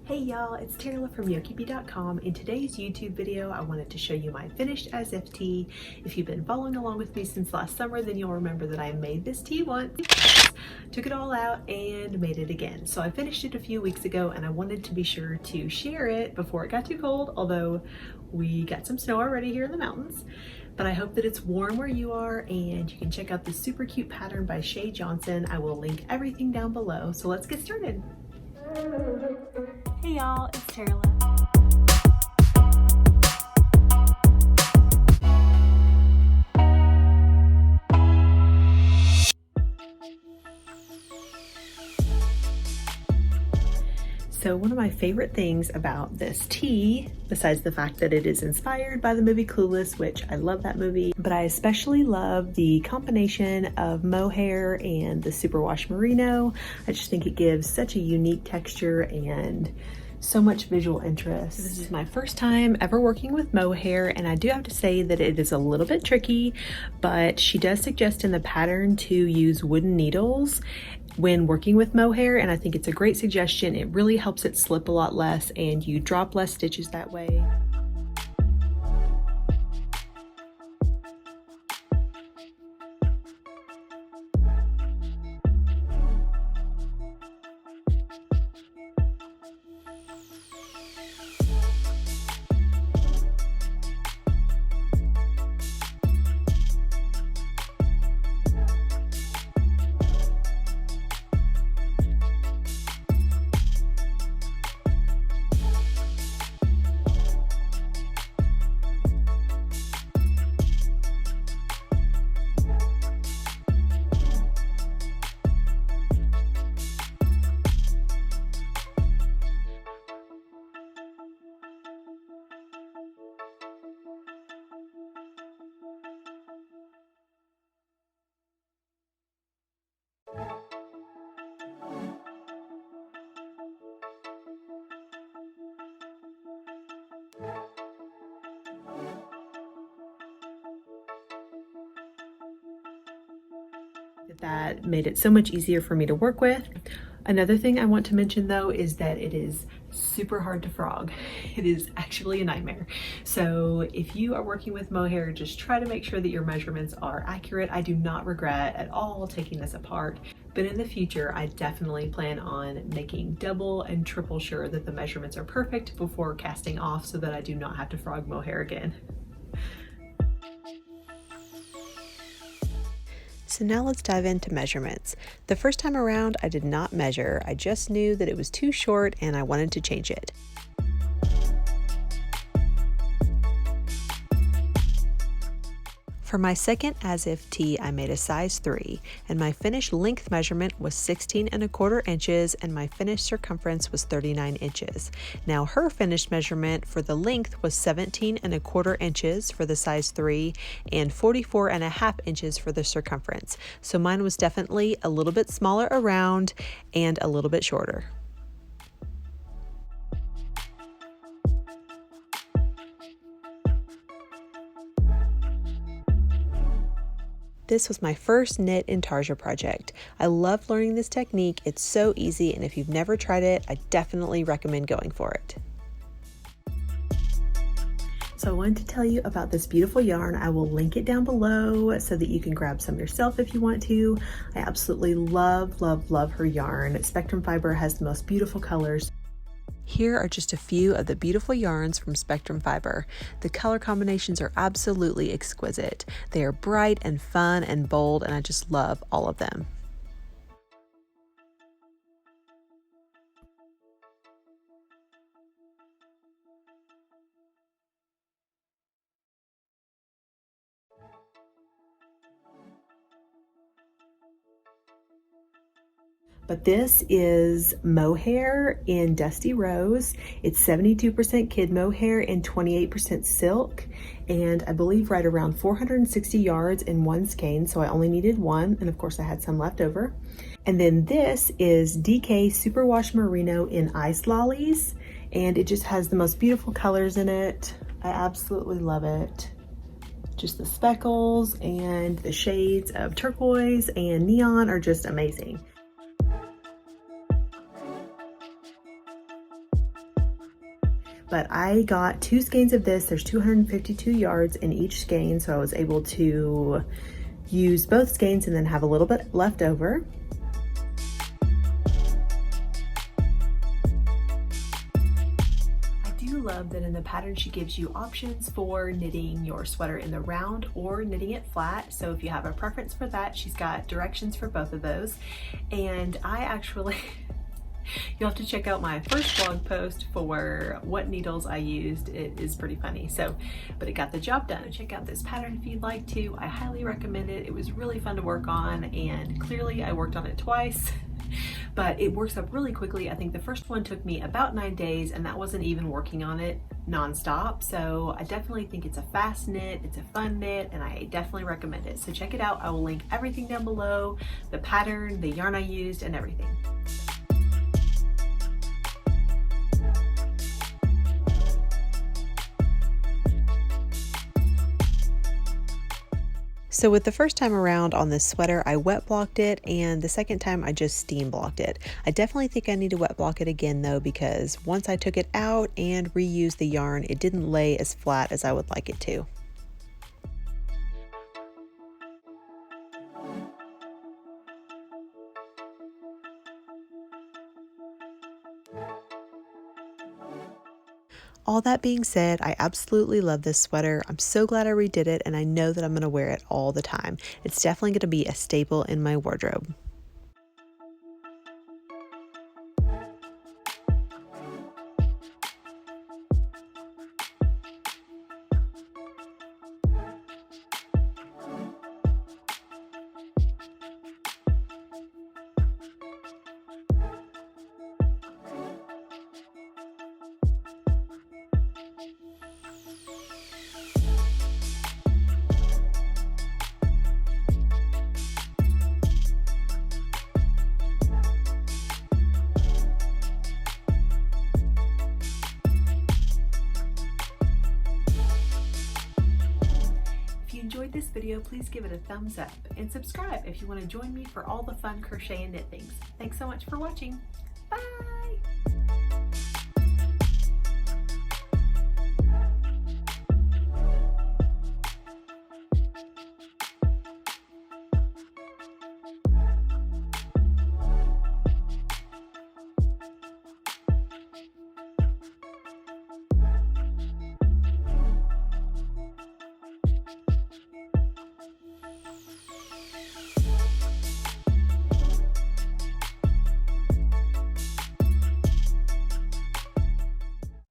Hey y'all, it's Tara from yokieB.com. In today's YouTube video, I wanted to show you my finished as if tea. If you've been following along with me since last summer, then you'll remember that I made this tea once, took it all out, and made it again. So I finished it a few weeks ago, and I wanted to be sure to share it before it got too cold, although we got some snow already here in the mountains. But I hope that it's warm where you are, and you can check out this super cute pattern by Shay. I will link everything down below. So let's get started. Hey y'all, it's Tara. So one of my favorite things about this tea, besides the fact that it is inspired by the movie Clueless, which I love that movie, but I especially love the combination of mohair and the superwash merino. I just think it gives such a unique texture and so much visual interest. This is my first time ever working with mohair, and I do have to say that it is a little bit tricky, but she does suggest in the pattern to use wooden needles when working with mohair, and I think it's a great suggestion. It really helps it slip a lot less and you drop less stitches that way. That made it so much easier for me to work with. Another thing I want to mention though is that it is super hard to frog. It is actually a nightmare. So if you are working with mohair, just try to make sure that your measurements are accurate. I do not regret at all taking this apart, but in the future, I definitely plan on making double and triple sure that the measurements are perfect before casting off so that I do not have to frog mohair again. So now let's dive into measurements. The first time around, I did not measure. I just knew that it was too short and I wanted to change it. For my second as if tee, I made a size 3, and my finished length measurement was 16¼ inches, and my finished circumference was 39 inches. Now her finished measurement for the length was 17¼ inches for the size 3 and 44½ inches for the circumference. So mine was definitely a little bit smaller around and a little bit shorter. This was my first knit Intarsia project. I loved learning this technique. It's so easy, and if you've never tried it, I definitely recommend going for it. So I wanted to tell you about this beautiful yarn. I will link it down below so that you can grab some yourself if you want to. I absolutely love, love, love her yarn. Spectrum Fiber has the most beautiful colors. Here are just a few of the beautiful yarns from Spectrum Fiber. The color combinations are absolutely exquisite. They are bright and fun and bold, and I just love all of them. But this is mohair in Dusty Rose. It's 72% kid mohair and 28% silk, and I believe right around 460 yards in one skein, so I only needed one, and of course I had some left over. And then this is DK Superwash Merino in Ice Lollies, and it just has the most beautiful colors in it. I absolutely love it. Just the speckles and the shades of turquoise and neon are just amazing. But I got 2 skeins of this. There's 252 yards in each skein, so I was able to use both skeins and then have a little bit left over. I do love that in the pattern she gives you options for knitting your sweater in the round or knitting it flat. So if you have a preference for that, she's got directions for both of those. And I actually you'll have to check out my first blog post for what needles I used. It is pretty funny. So, but it got the job done. Check out this pattern if you'd like to. I highly recommend it. It was really fun to work on, and clearly I worked on it twice, but it works up really quickly. I think the first one took me about 9 days, and that wasn't even working on it nonstop. So I definitely think it's a fast knit, it's a fun knit, and I definitely recommend it. So check it out. I will link everything down below, the pattern, the yarn I used, and everything. So with the first time around on this sweater, I wet blocked it, and the second time I just steam blocked it. I definitely think I need to wet block it again though, because once I took it out and reused the yarn, it didn't lay as flat as I would like it to. All that being said, I absolutely love this sweater. I'm so glad I redid it, and I know that I'm going to wear it all the time. It's definitely going to be a staple in my wardrobe. If you enjoyed this video, please give it a thumbs up and subscribe if you want to join me for all the fun crochet and knit things. Thanks so much for watching. Bye!